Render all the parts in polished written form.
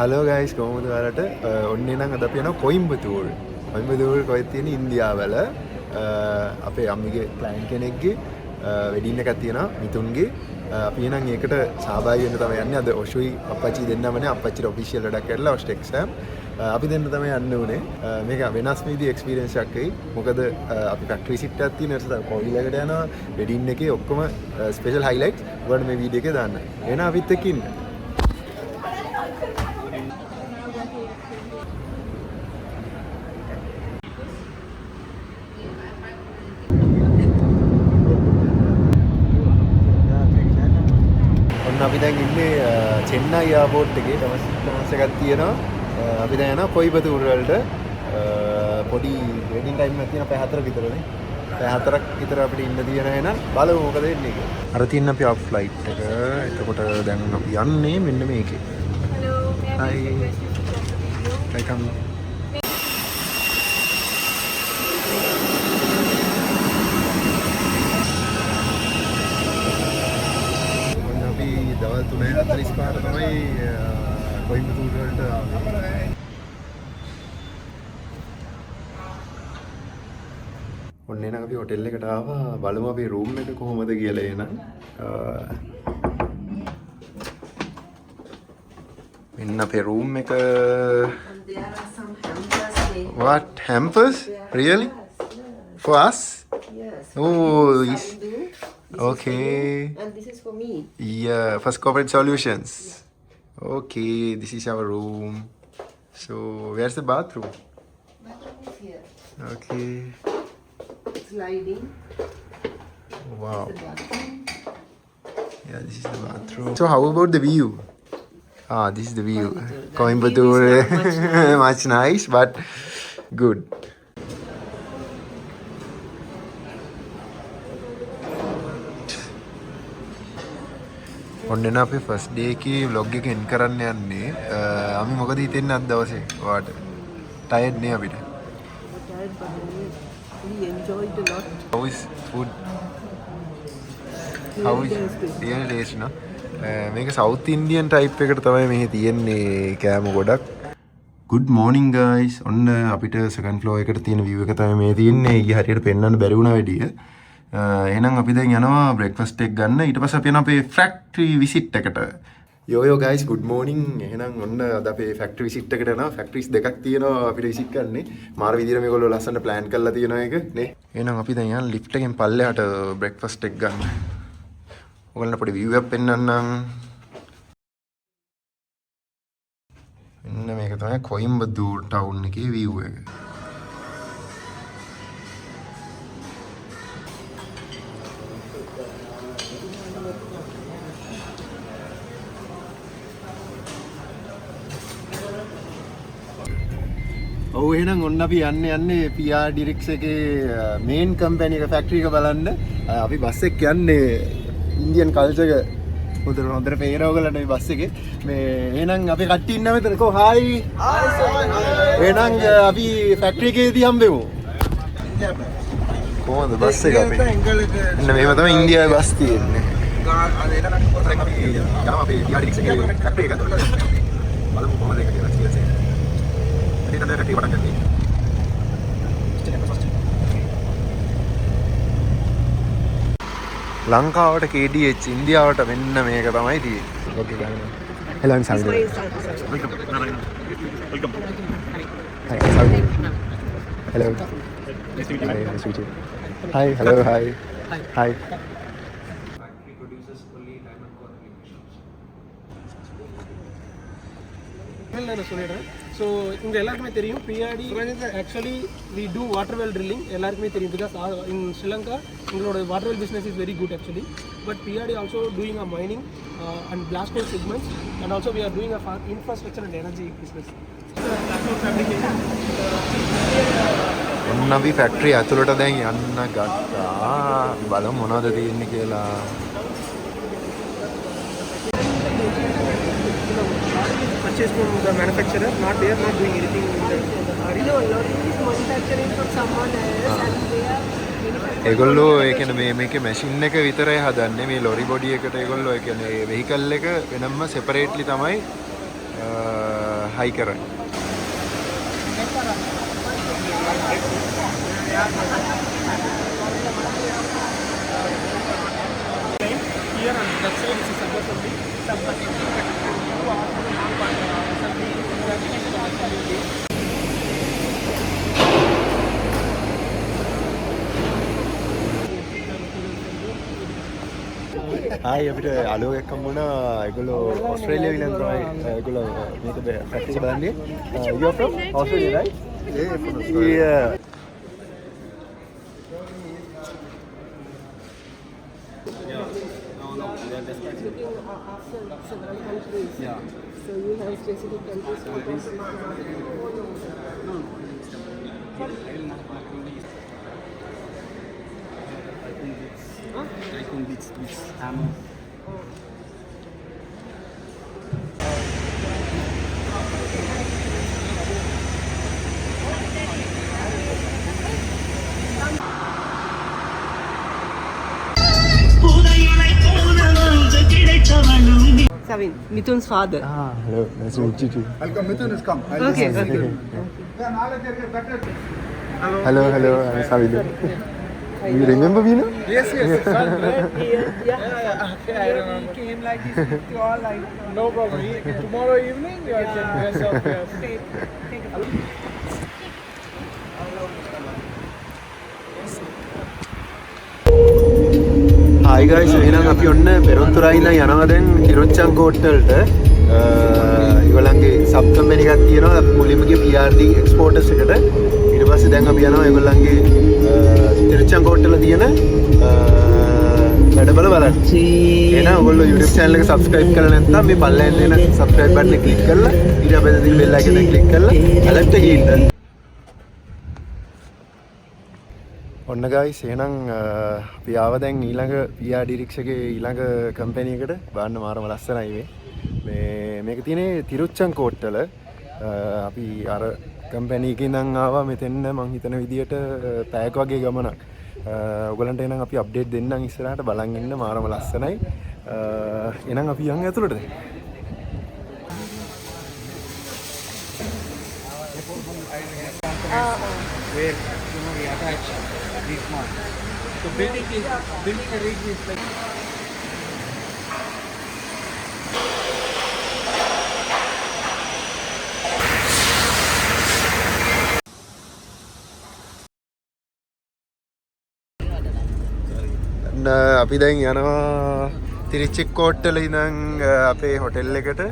Hello guys කොහොමද ඔයාලට ඔන්නේ නම් අද අපි යනවා කොයිම්බතූර්. කොයිම්බතූර් කොහෙද තියෙන්නේ ඉන්දියාවල. අපේ අම්මිගේ ක්ලයන්ට් කෙනෙක්ගේ වෙඩින් එකක් තියෙනවා මිතුන්ගේ. අපි එනං ඒකට සහභාගී වෙන්න තමයි යන්නේ. අද ඔෂුයි අප්පච්චි දෙන්නමනේ. අප්පච්චිට ඔෆිෂියල් වැඩක් කරලා ඔෂ්ට එක්සෑම්. අපි දෙන්න තමයි යන්න උනේ. මේක වෙනස් විදිහේ එක්ස්පීරියන්ස් එකක් වෙයි. මොකද අපි ෆැක්ටරි විසිට් එකක් තියෙන නිසා කොයිල් එකට යනවා. වෙඩින් එකේ ඔක්කොම ස්පෙෂල් හයිලයිට්ස් ඔයාලට මේ වීඩියෝ එකේ දාන්න. එහෙනම් අපිත් එක්ක ඉන්න. අපි දැන් ඉන්නේ චෙන්නයි එයාපෝට් එකේ. ට්‍රාන්ස්ෆර් එකක් තියෙනවා. අපි දැන් යනවා කොයිබතූර් වලට. පොඩි වෙඩින් ටයිම් එකක් තියෙනවා. පැය 4ක් විතරනේ. පැය 4ක් විතර අපිට ඉන්න තියෙන එහෙනම් බලමු මොකද වෙන්නේ කියලා. අර තියෙන අපි අප් ෆ්ලයිට් එක. එතකොට දැන් අපි යන්නේ මෙන්න මේකේ. Hello. Hi. Welcome. දවල් 3:45 තමයි කොයිම්බතූර් වලට ආවේ. ඔන්න එන අපි හොටෙල් එකට ආවා. බලමු අපේ රූම් එක කොහොමද කියලා එනං. මෙන්න අපේ රූම් එක. What hampers? Really? For us? Yes. Oh, okay. And this is for me. Yeah, First Corporate Solutions. Okay, this is our room. So, where's the bathroom? Bathroom is here. Okay. Sliding. Wow. The bathroom. Yeah, this is the bathroom. So, how about the view? Ah, this is the view. Coimbatore. Coimbatore. Much nice. Much nice, but good. ඔන්න අපේ first day එකේ vlog එක end කරන්න යන්නේ. අපි මොකද හිතෙන්නේ අද දවසේ ඔයාට? ටයර්ඩ් නේ අපිට. Tired, but we enjoyed a lot. How is food? How is really tasty no? මේක සවුත් ඉන්ඩියන් ටයිප් එකට තමයි මෙහි තියෙන්නේ කෑම ගොඩක්. Good morning guys. ඔන්න අපිට second floor එකට තියෙන view එක තමයි මේ තියෙන්නේ. ඊයේ හරියට පෙන්වන්න බැරි වුණා වැඩිය. එහෙනම් අපි දැන් යනවා බ්‍රේක්ෆාස්ට් එක ගන්න. ඊට පස්සේ අපි යනවා අපේ ෆැක්ටරි විසිට් එකට. යෝ ගයිස් good morning. එහෙනම් ඔන්න අද අපේ ෆැක්ටරි විසිට් එකට යනවා. ෆැක්ටරිස් දෙකක් තියෙනවා අපිට විසිට් කරන්නේ. මාර විදියට මේගොල්ලෝ ලස්සනට ප්ලෑන් කරලා තියෙනවා ඒක නේ. එහෙනම් අපි දැන් යන ලිෆ්ට් එකෙන් පල්ලෙහාට බ්‍රේක්ෆාස්ට් එක ගන්න. ඔයගොල්ලන්ට පොඩි view එකක් පෙන්වන්නම්. මෙන්න මේක තමයි කොයිම්බතූර් ටවුන් එකේ view එක. ඔව් එහෙනම් ඔන්න අපි යන්නේ PR ඩිරික්ස් එකේ මේන් කම්පැනි එක ෆැක්ටරි එක බලන්න. අපි බස් එක යන්නේ ඉන්දියන් කල්චර් එක හොඳට පේනවා ඔයගලන්ට මේ බස් එකේ. මේ එහෙනම් අපි කට්ටිය ඉන්න මෙතන. කො හායි. එහෙනම් අපි ෆැක්ටරි එකේදී හම්බෙමු. කොහොමද බස් එක අපේ? එන්න මේව තමයි ඉන්දියාවේ බස් තියෙන්නේ. අපි PR ඩිරික්ස් එකේ ෆැක්ටරි එක බලමු කොහොමද ඒක කියලා තියෙන්නේ. ලංකාවට KDH ඉන්දියාවට මෙන්න මේක තමයි තියෙන්නේ. ඕකේ ගන්න. Hello I'm Saudi. Welcome. Hi, Saudi. Hello. Nice to meet you. Hi, nice to meet you. Hi, hello, hi. Hi. Factory produces only diamond core applications. நான் சொல்லிடுறேன். ஸோ இங்கே எல்லாருக்குமே தெரியும் PRT actually we do water well drilling எல்லாருக்குமே தெரியும் because in Sri Lanka எங்களோட water well business is very good actually but PRT also doing a mining and blast hole segments and also we are doing a infrastructure and energy business fabrication ඔන්න අපි factory ඇතුළට දැන් යන්න ගත්තා. බලමු මොනවද තියෙන්නේ කියලා. purchase from the manufacturer, not they are not doing anything in the No, lorry is manufacturing from someone else and they are manufacturing. ඒගොල්ලෝ ඒ කියන්නේ මේකේ මැෂින් එක විතරයි හදන්නේ. මේ ලොරි බොඩි එකට ඒගොල්ලෝ ඒ කියන්නේ වෙහිකල් එක වෙනම සෙපරේට්ලි තමයි හයි කරන්න. Here on that side is Sabbath only. Sabbath is ආයි අපිට අලුවෙක් හම්බුණා. ඒගොල්ලෝ ඕස්ට්‍රේලියාවේ ඉඳන් තමයි ඒගොල්ලෝ මේක ප්‍රැක්ටිස් බලන්නේ. You are from Australia, right? Yeah, from Australia. Yeah. Several countries. Yeah. So you have specific countries. I think it's hammer. Savin, Mithun's father. Hello, nice to meet you too. Welcome, Mithun has come. Okay. Hello, I'm Savin. You remember me now? yes, it's all great. Yeah. Okay, I remember. We came like this with you all like No problem. Tomorrow evening you are can dress up here. take a photo. Hi guys, එහෙනම් අපි ඔන්න පෙරොන්තුරා ඉඳන් යනවා දැන් තිරුච්චන් කෝට්ටලට. ඒගොල්ලන්ගේ sub company එකක් තියෙනවා. අපි මුලින්ම ගියේ PRD එක්ස්පෝර්ටර්ස් එකට. ඊට පස්සේ දැන් අපි යනවා ඒගොල්ලන්ගේ තිරුච්චන් කෝට්ටල තියෙන වැඩබල බලන්න. එහෙනම් ඔයගොල්ලෝ YouTube channel එක subscribe කරලා නැත්නම් මේ පල්ලෙන් දෙන subscribe button එක click කරලා ඊට අපේ තියෙන bell icon එක click කරලා alert එක ගිහින් ඔන්න ගයිස් එහෙනම් අපි ආව දැන් ඊළඟ PRD රික්ෂකේ ඊළඟ කම්පැනි එකට බලන්න මාරම ලස්සනයි මේ මේක තියෙන්නේ තිරුච්චන් කෝට්ටල අපි අර කම්පැනි එකේ ඉඳන් ආවා මෙතෙන්න මං හිතන විදියට පැයක වගේ ගමනක් ඔයගලන්ට එහෙනම් අපි අප්ඩේට් දෙන්නම් ඉස්සරහට බලන් ඉන්න මාරම ලස්සනයි එහෙනම් අපි යන් ඇතුළට Where we attach this one. So building a rig is like. අපි දැන් යනවා තිරිච්චි කෝට්ටල ඉඳන් අපේ හොටෙල් එකට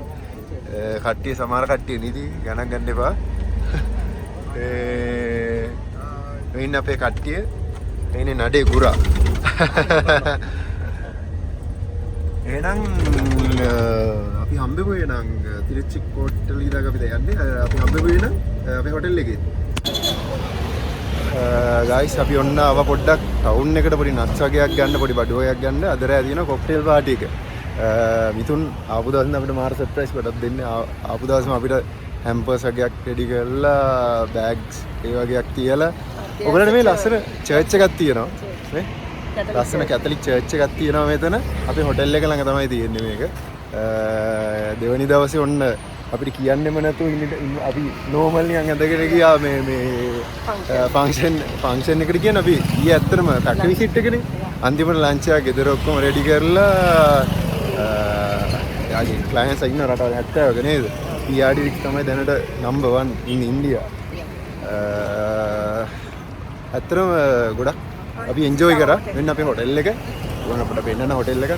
කට්ටිය සමහර කට්ටිය නිදි ගණන් ගන්න එපා මෙන්න අපේ කට්ටිය එන්නේ නඩේ ගුරා එහෙනම් අපි හම්බෙමු එහෙනම් තිරිච්චි කෝට්ටල ඉඳන් අපි දැන් යන්නේ අපි හම්බෙමු එහෙනම් අපේ හොටෙල් එකේ ගයිස් අපි ඔන්න ආව පොඩ්ඩක් ටවුන් එකට පොඩි නට්ස් වගේක් ගන්න පොඩි බඩුවයක් ගන්න අද රෑ තියෙන කොක්ටේල් පාටි එක මිතුන් ආපු දවසේ අපිට මාර සර්ප්‍රයිස් එකක් දෙන්න ආපු දවසේම අපිට හැම්පර්ස් වගේක් රෙඩි කරලා බෑග්ස් ඒ වගේක් තියලා ඔයගලට මේ ලස්සන චර්ච් එකක් තියෙනවා නේ ලස්සන කැතලික් චර්ච් එකක් තියෙනවා මෙතන අපේ හොටෙල් එක ළඟ තමයි තියෙන්නේ මේක දෙවනි දවසේ ඔන්න අපිට කියන්නෙම නැතුව අපි නෝමල් නිකන් ඇඳගෙන ගියා මේ ෆන්ක්ෂන් එකට කියන අපි ඊයේ ඇත්තටම ෆැක්ටරි විසිට් එකනේ අන්තිමට ලන්ච් එක ගෙදර ඔක්කොම රෙඩි කරලා යාගේ ක්ලයන්ට්ස් ඉන්න රටවල් 70ක නේද PRD තමයි දැනට නම්බර් 1 in India ඇත්තටම ගොඩක් අපි එන්ජොයි කරා මෙන්න අපේ හොටෙල් එක ඕන අපිට පෙන්නන හොටෙල් එකක්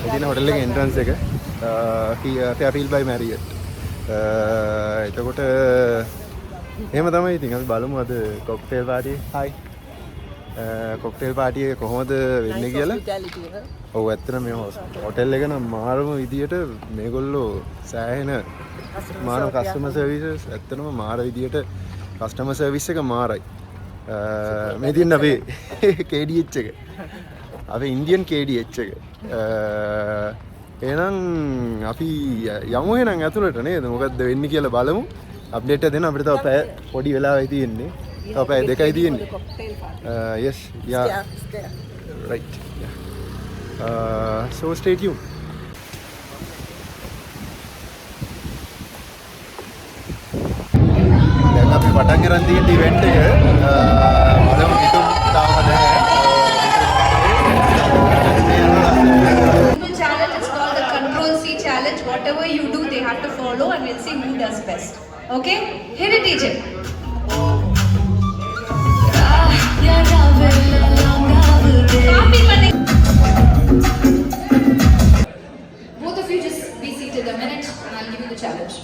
එදින හොටෙල් එකේ එන්ට්‍රන්ස් එක Fairfield by Marriott එතකොට එහෙම තමයි ඉතින් අපි බලමු අද කොක්ටේල් පාටිය හයි කොක්ටේල් පාටිය කොහොමද වෙන්නේ කියලා ඔව් ඇත්තටම මේ හොටෙල් එක නම් මාරම විදියට මේගොල්ලෝ සෑහෙන මාර කස්ටමර් සර්විසස් ඇත්තටම මාර විදියට කස්ටමර් සර්විස් එක මාරයි මේ තියෙන අපේ KDH එක අපේ ඉන්දියන් KDH එක එහෙනම් අපි යමු එහෙනම් ඇතුළට නේද මොකද්ද වෙන්නේ කියලා බලමු අප්ඩේට් එක දෙන්න අපිට තව පැය පොඩි වෙලාවයි තියෙන්නේ තව පැය දෙකයි තියෙන්නේ yes yeah right so stay tuned පටන් ගන්න තියෙන ඉවෙන්ට් එක බලමු හිතුම් තාම නැහැ. Challenge is called the Control C challenge. Whatever you do, they have to follow, and we'll see who does best. Okay? Hit it, DJ. Copy panning. Both of you just be seated a minute, and I'll give you the challenge.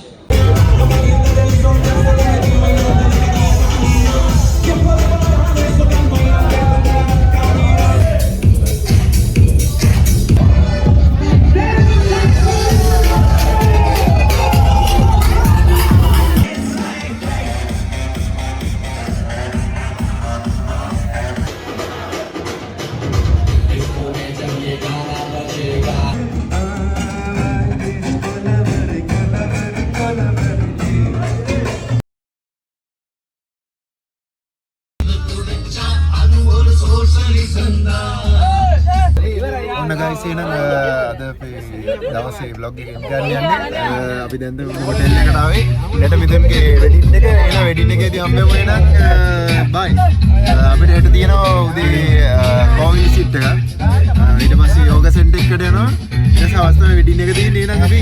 ඔන්න guys එහෙනම් අද අපේ දවසේ vlog එක ගන්න යන්නේ අපි දැන් හොටෙල් එකට ආවේ ඊට මිදම්ගේ වෙඩින් එක එන වෙඩින් එකේදී හම්බෙමු එහෙනම් බයි අපිට හෙට තියෙනවා උදේ කෝවි විසිට් එක ඊට පස්සේ යෝගා සෙන්ටර් එකට යනවා ඊට පස්සේ අවස්ථාවේ වෙඩින් එක තියෙන්නේ එහෙනම් අපි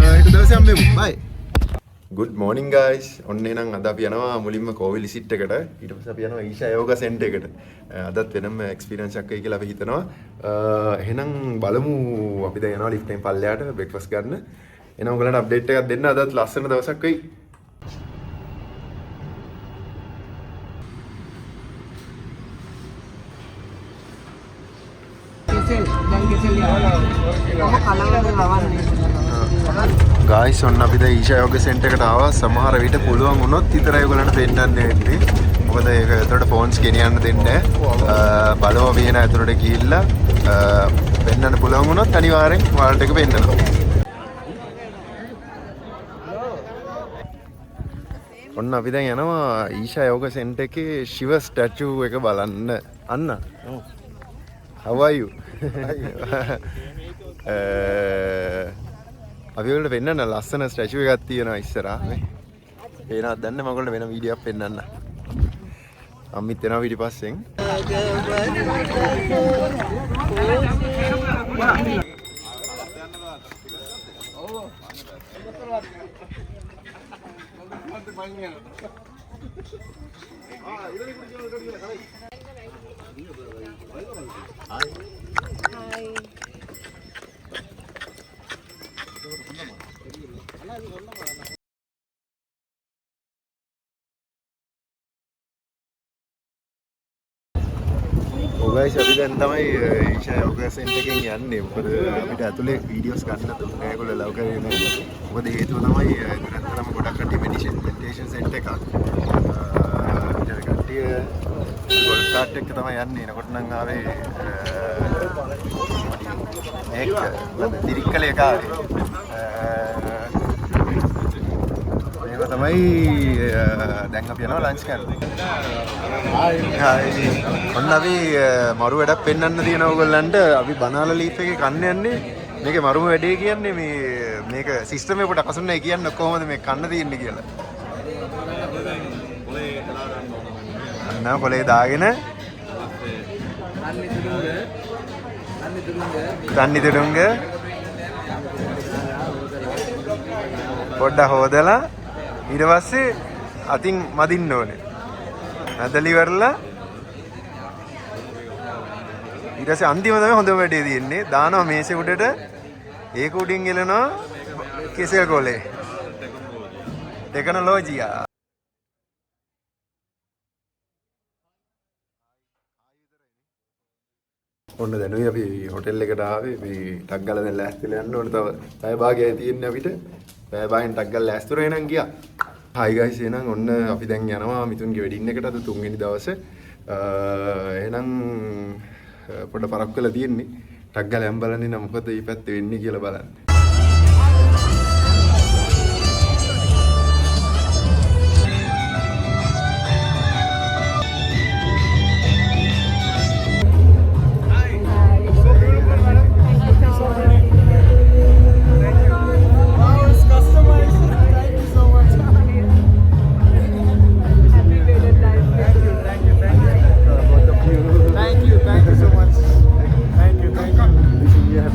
හෙට දවසේ හම්බෙමු බයි good morning guys ඔන්න එහෙනම් අද අපි යනවා මුලින්ම කෝවිල් සිට් එකට ඊට පස්සේ අපි යනවා ඊෂා යෝගා සෙන්ටර් එකට අදත් වෙනම එක්ස්පීරියන්ස් එකක් වෙයි කියලා අපි හිතනවා එහෙනම් බලමු අපි දැන් යනවා ලිෆ්ට් එකෙන් පල්ලෙහාට බ්‍රේක්ෆාස්ට් ගන්න එහෙනම් ඔයගලන්ට අප්ඩේට් එකක් දෙන්න අදත් ලස්සන දවසක් වෙයි ගයිස් ඔන්න අපි දැන් ඊෂා යෝගා සෙන්ටර් එකට ආවා සමහර විට පුළුවන් වුණොත් විතරයි ඔයගලන්ට පෙන්නන්න වෙන්නේ මොකද ඒක ඇතුළට ෆෝන්ස් ගෙනියන්න දෙන්නේ නැහැ බලව වියන ඇතුළට ගිහිල්ලා පෙන්නන්න පුළුවන් වුණොත් අනිවාර්යෙන් ඔයාලට ඒක පෙන්නනවා ඔන්න අපි දැන් යනවා ඊෂා යෝගා සෙන්ටර් එකේ ශිව ස්ටැචු එක බලන්න අන්න how are you අපි වලට පෙන්නන්න ලස්සන ස්ටැචු එකක් තියෙනවා ඉස්සරහා මේ. පේනවද දන්නේ මම ඔයගොල්ලන්ට වෙන වීඩියෝ එකක් පෙන්නන්න. අම්මිත් එනවා පිටිපස්සෙන්. ගයිස් අපි දැන් තමයි ඊෂා යෝගා සෙන්ටර් එකෙන් යන්නේ. මොකද අපිට ඇතුලේ වීඩියෝස් ගන්න දුන්නේ ඒගොල්ලෝ ලව් කරේ නැහැ. මොකද හේතුව තමයි ඒතරම් ගොඩක් කට්ටිය මෙඩිටේෂන් සෙන්ටර් එකක්. ඊට කට්ටිය ගොල්ඩ් කාඩ් එක තමයි යන්නේ. එනකොට නම් ආවේ මේක දිරික්කල එක ආවේ. මේක තමයි දැන් අපි යනවා ලන්ච් කරන්න. හායි. ඔන්න අපි මරු වැඩක් පෙන්වන්න තියෙන ඕගොල්ලන්ට අපි බනාලා ලීෆ් එකේ කන්න යන්නේ. මේකේ මරුම වැඩේ කියන්නේ මේක සිස්ටම් එක පොඩක් අසුන්නයි කියන්න කොහොමද මේ කන්න තියෙන්නේ කියලා. අන්න කොලේ දාගෙන තන්නි තුඩුංග පොඩ්ඩක් හොදලා ඊට පස්සේ අතින් මදින්න ඕනේ. නැදලි වරලා ඊට පස්සේ අන්තිම තමයි හොඳම වැඩේ තියෙන්නේ. දානවා මේසේ උඩට ඒක උඩින් එලනවා කෙසෙල් කොලේ. ටෙක්නොලොජියා. ඔන්න දැනුයි අපි හොටෙල් එකට ආවේ මේ ටක් ගාලා දැන් ලෑස්තිලා යන්න ඕනේ තව පැය භාගයයි තියෙන්නේ අපිට පැය භාගයෙන් ටක් ගාලා ලෑස්තිර වෙනන් ගියා හයි ගයිස් එහෙනම් ඔන්න අපි දැන් යනවා මිතුන්ගේ වෙඩින් එකට අද තුන්වෙනි දවසේ එහෙනම් පොඩ පරක් වෙලා තියෙන්නේ ටක් ගාලා යම් බලන්නේ නම් මොකද මේ පැත්තේ වෙන්නේ කියලා බලන්න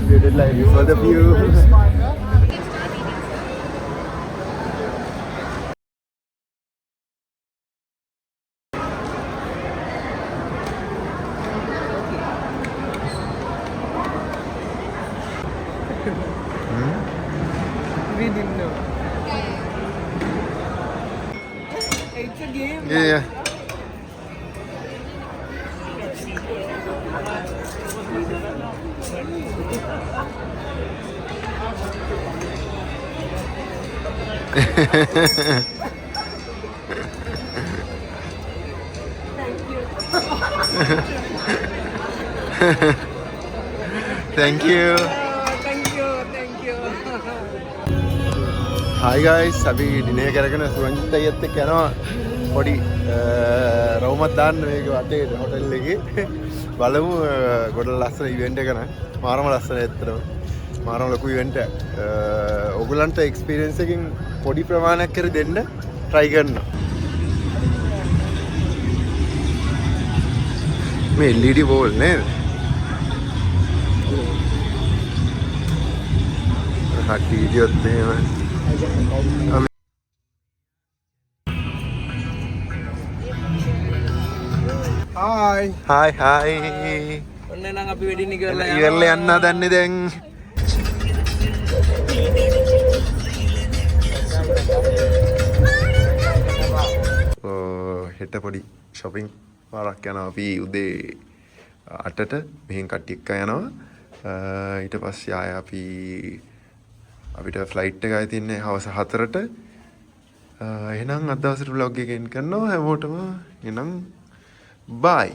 created like this for the view. We didn't know. It's a game. Yeah. Thank you. Thank you. Hi guys, අපි ඩිනර් කරගෙන සුරංජිත් අයියත් එක්ක යනවා පොඩි රවුමක් දාන්න මේක වටේ හොටෙල් එකේ. බලමු ගොඩක් ලස්සන ඉවෙන්ට් එකක් නේ. මාරම ලස්සන ඇත්තටම. මාරම ලොකු ඉවෙන්ට් එකක්. ඔයගලන්ට එක්ස්පීරියන්ස් එකකින් පොඩි ප්‍රමාණයක් කර දෙන්න try කරනවා. මේ LED wall නේද? හටි ඉදියොත් එහෙම. Hi. Hi hi. ඔන්න නම් අපි වෙඩින් එක කරලා ඉවරලා යන්න හදන්නේ දැන්. හෙට පොඩි shopping පාරක් යනවා අපි උදේ 8ට මෙහෙන් කට්ටිය එක්ක යනවා. ඊට පස්සේ ආය අපිට ෆ්ලයිට් එකයි තින්නේ හවස 4ට. එහෙනම් අද දවසේ vlog එක එන්න කරනවා හැමෝටම. එහෙනම් bye.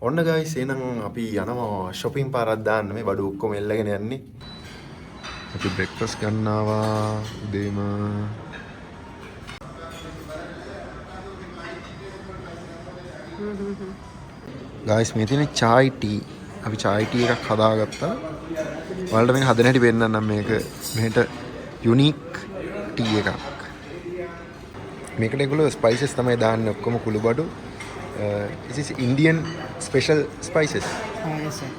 ඔන්න guys එහෙනම් අපි යනවා shopping පාරක් දාන්න මේ බඩු ඔක්කොම එල්ලගෙන යන්නේ. අපි breakfast ගන්නවා උදේම. guys මේ තියෙන chai tea. අපි chai tea එකක් හදාගත්තා. ඔයාලට මේක හදන හැටි පෙන්නන්නම් මේක මෙහෙට unique tea එකක්. මේකට ඒගොල්ලෝ spices තමයි දාන්නේ ඔක්කොම කුළුබඩු. This is Indian special spices. Yes sir.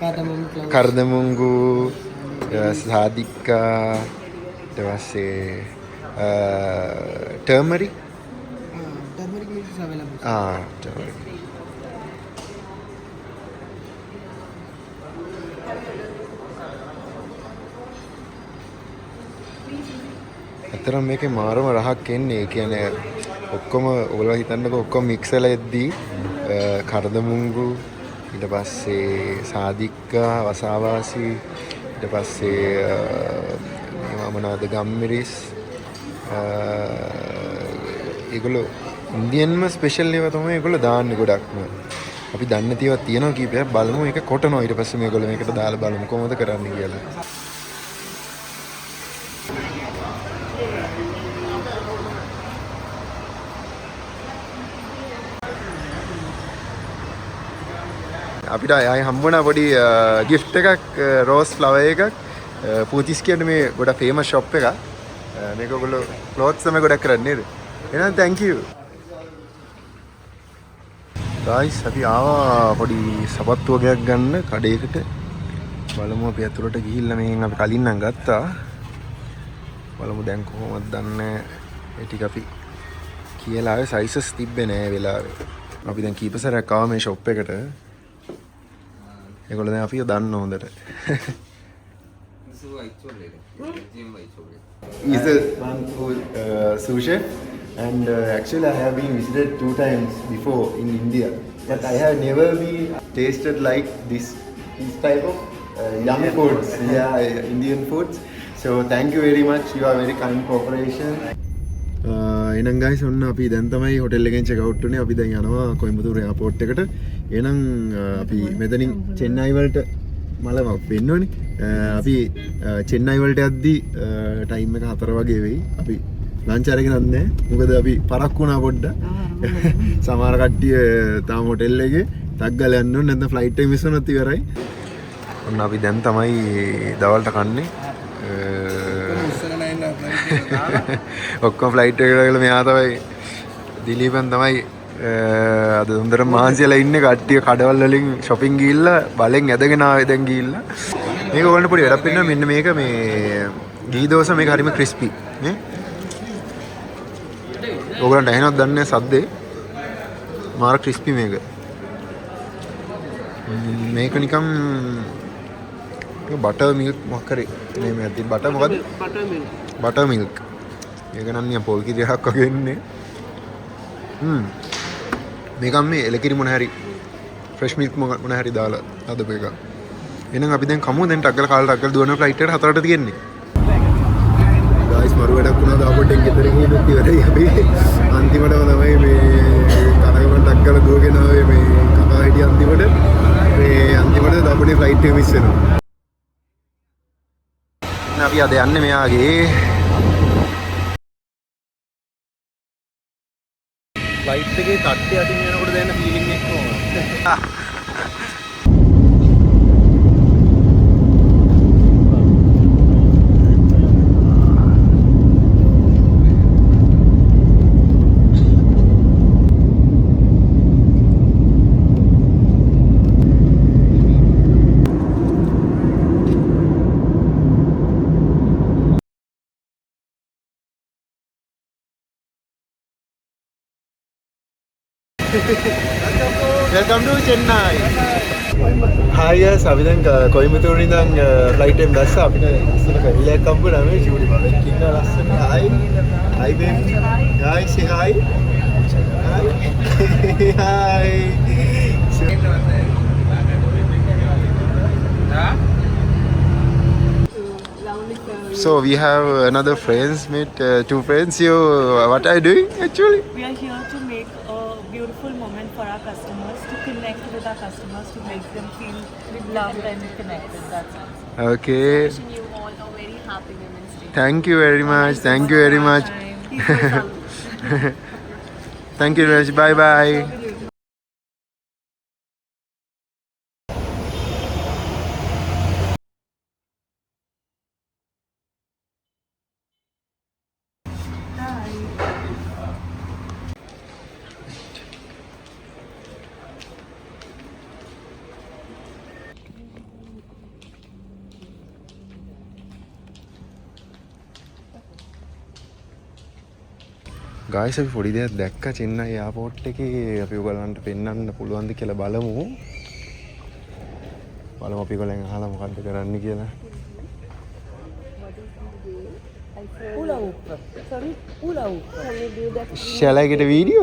Cardamom cloves. Kardamungu, sadika, ඊට පස්සේ turmeric. Turmeric meat is available. turmeric. අතරම මේකේ මාරම රහක් එන්නේ. ඒ කියන්නේ ඔක්කොම ඔයගොල්ලෝ හිතන්නකෝ ඔක්කොම මික්ස් වෙලා එද්දී කරදමුංගු ඊට පස්සේ සාදික්කා වසාවාසි ඊට පස්සේ මේවා මොනවද ගම්මිරිස් ඒගොල්ලෝ ඉන්දියන්ම ස්පෙෂල් ඒවා තමයි ඒගොල්ලෝ දාන්නේ ගොඩක්ම. අපි දන්නේ තියෙනවා තියෙනවා කීපයක් බලමු ඒක කොටනවා ඊට පස්සේ මේගොල්ලෝ මේකට දාලා බලමු කොහොමද කරන්නේ කියලා. අපිට ආයෙ හම්බුණා පොඩි gift එකක් rose flower එකක් පූතිස් කියන මේ ගොඩක් famous shop එකක්. මේක ඔයගොල්ලෝ clothes තමයි ගොඩක් කරන්නේ නේද? එහෙනම් thank you. guys අපි ආවා පොඩි සපත්තු වගේක් ගන්න කඩේකට. බලමු අපි අතුරට ගිහිල්ලා මේන් අපි කලින් නම් ගත්තා. බලමු දැන් කොහොමද දන්නේ ඒ ටික අපි කියලා ආවේ sizes තිබ්බේ නෑ වෙලාවේ. අපි දැන් කීප සැරයක් ආවා මේ shop එකට. ඒගොල්ලෝ දැන් අපිව දන්න හොඳට. He's a sous chef and actually I have been visited 2 times before in India, but I have never been tasted like this type of yummy foods. Yeah, Indian foods. So thank you very much. You are very kind cooperation. එහෙනම් guys ඔන්න අපි දැන් තමයි hotel එකෙන් check out උනේ. අපි දැන් යනවා කොයිම්බතූර් එයාපෝට් එකට. එහෙනම් අපි මෙතනින් චෙන්නයි වලට මලම වෙන්න ඕනේ. අපි චෙන්නයි වලට යද්දි ටයිම් එක 4 වගේ වෙයි. අපි ලන්ච් අරගෙන යන්නේ. මොකද අපි පරක් වුණා පොඩ්ඩක්. සමහර කට්ටිය තාම හොටෙල් එකේ ටක් ගාලා යන්න ඕනේ. නැත්නම් ෆ්ලයිට් එක මිස් වුණොත් ඉවරයි. ඔන්න අපි දැන් තමයි දවල්ට කන්නේ. ඔක්කොම ෆ්ලයිට් එකට ගිහලා මෙහා තමයි දිලීපන් තමයි අද හොඳට මහන්සියලා ඉන්නේ කට්ටිය කඩවල් වලින් shopping ගිහිල්ලා බලෙන් ඇදගෙන ආවේ දැන් ගිහිල්ලා. මේක ඔයගොල්ලන්ට පොඩි වැඩක් පෙන්නනවා. මෙන්න මේක මේ ගී දෝස මේක හරිම ක්‍රිස්පි නේ. ඔයගොල්ලන්ට ඇහෙනවද දන්නේ නැහැ සද්දේ. මාර ක්‍රිස්පි මේක. මේක නිකම් බටර් මිල්ක් මොකක් කරේ මේ ඇති බටර් මොකද්ද? Butter milk. මේක නම් නිකන් පොල් කිරියක් වගේ ඉන්නේ. මේකම මේ එලකිරි මොන හැරි ෆ්‍රෙෂ් මිල්ක් මොන හැරි දාලා හදපු එක. එහෙනම් අපි දැන් කමු දැන් ටග්ගල කාලා ටග්ගල දුවන ෆ්ලයිට් එකට 4ට තියෙන්නේ. ගායිස් මරු වැඩක් වුණා දාපොටෙන් ගෙදර ගිහින් ඉවරයි අපි. අන්තිමටම තමයි මේ කනගම ටග්ගල දුවගෙන ආවේ මේ කකා හිටිය අන්තිමට. මේ අන්තිමට දාපොටේ ෆ්ලයිට් එක මිස් වෙනවා. අපි අද යන්නේ මෙයාගේ ෆ්ලයිට් එකේ තට්ටේ අතින් යනකොට දැනෙන ෆීලිං එක කොහොමද? Welcome to Chennai. Hi guys, අපි දැන් කොයිම්බතූරේ ඉඳන් ෆ්ලයිට් එකෙන් දැස්සා අපිට ඉස්සර කවිලයක් හම්බුණා මේ ජූලි බලෙක් ඉන්න ලස්සන. Hi. Hi baby. Hi, say hi. Hi. Hi. So we have another friends meet two friends. You what are you doing actually? We are here to make a beautiful moment for our customers, to connect with our customers, to make them feel loved and connected. That's it. Okay. Wishing you all a very happy Women's Day. Thank you very much. Thank you very much. Thank you very much. Bye bye. ගායිස් අපි පොඩි දෙයක් දැක්කා චෙන්නයි airport එකේ අපි ඔයගලන්ට පෙන්වන්න පුළුවන්ද කියලා බලමු. බලමු අපි ඔයගලෙන් අහලා මොකද්ද කරන්න කියලා. Hula hoop. Sorry, hula hoop. Can you do that? Shall I get a video?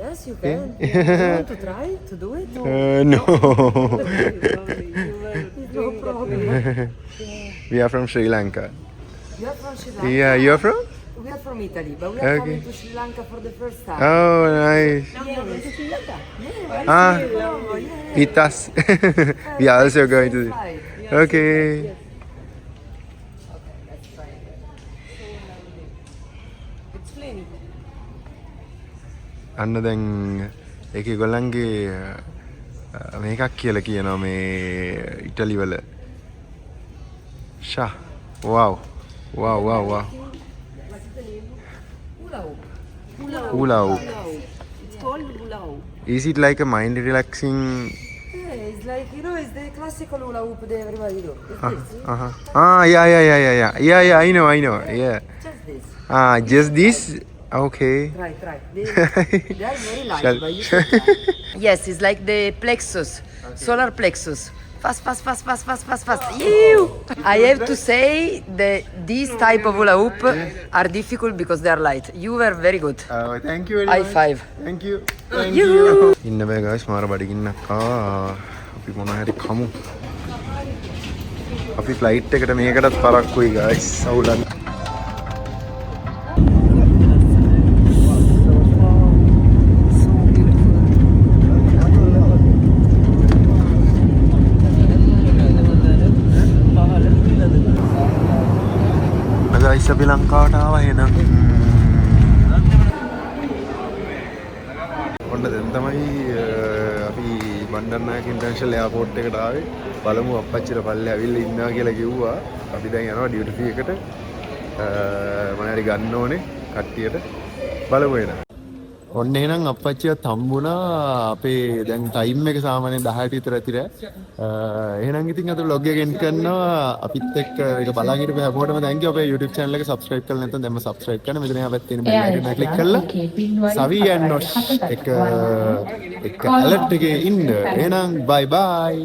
Yes, you can. You want to try to do it? No. No problem. We are from Sri Lanka. You are from Sri Lanka? Yeah, you are from? We are from Italy, but we are Okay. coming to Sri Lanka for the first time. Oh, nice. Ah, with us. We are also going to. Okay. Explain it. අන්න දැන් ඒකේ ගොල්ලන්ගේ මේකක් කියලා කියනවා මේ ඉටලි වල ෂා wow wow wow wow Hula hoop. hula hoop. It's called hula hoop. Is it like a mind relaxing Yeah, it's like, you know, it's the classical hula hoop that everybody do. It's this. ah yeah I know yeah Just this. just this okay. Try. They are very light, Shall- but you should try. Yes, it's like the plexus, solar plexus. Fast. Ew! I have to say that these type of hula hoop are difficult because they are light. You were very good. Thank you very High much. five. Thank you. ඉන්න බෑ guys මාර බඩගින්නක් අපි මොන හරි කමු. අපි flight එකට මේකටත් පරක්කුයි guys අවුලක්. guys අපි ලංකාවට ආවා එහෙනම්. ඔන්න දැන් තමයි අපි බණ්ඩාරනායක ඉන්ටර්නැෂනල් එයාපෝට් එකට ආවේ. බලමු අප්පච්චිට පල්ලේ ඇවිල්ලා ඉන්නවා කියලා කිව්වා. අපි දැන් යනවා ඩියුටි ෆ්‍රී එකට. මම හරි ගන්න ඕනේ කට්ටියට. බලමු එන. ඔන්න එහෙනම් අප්පච්චිවත් හම්බුණා අපේ දැන් ටයිම් එක සාමාන්‍යයෙන් 10ට විතර ඇතිර. එහෙනම් ඉතින් අද vlog එක end කරනවා. අපිත් එක්ක ඒක බලන් හිටපු හැමෝටම thank you. අපේ YouTube channel එක subscribe කරලා නැත්නම් දැන්ම subscribe කරන්න. මෙතන එහා පැත්තේ තියෙන bell icon එක click කරලා සවි and nosh එක alert එකේ ඉන්න. එහෙනම් bye bye.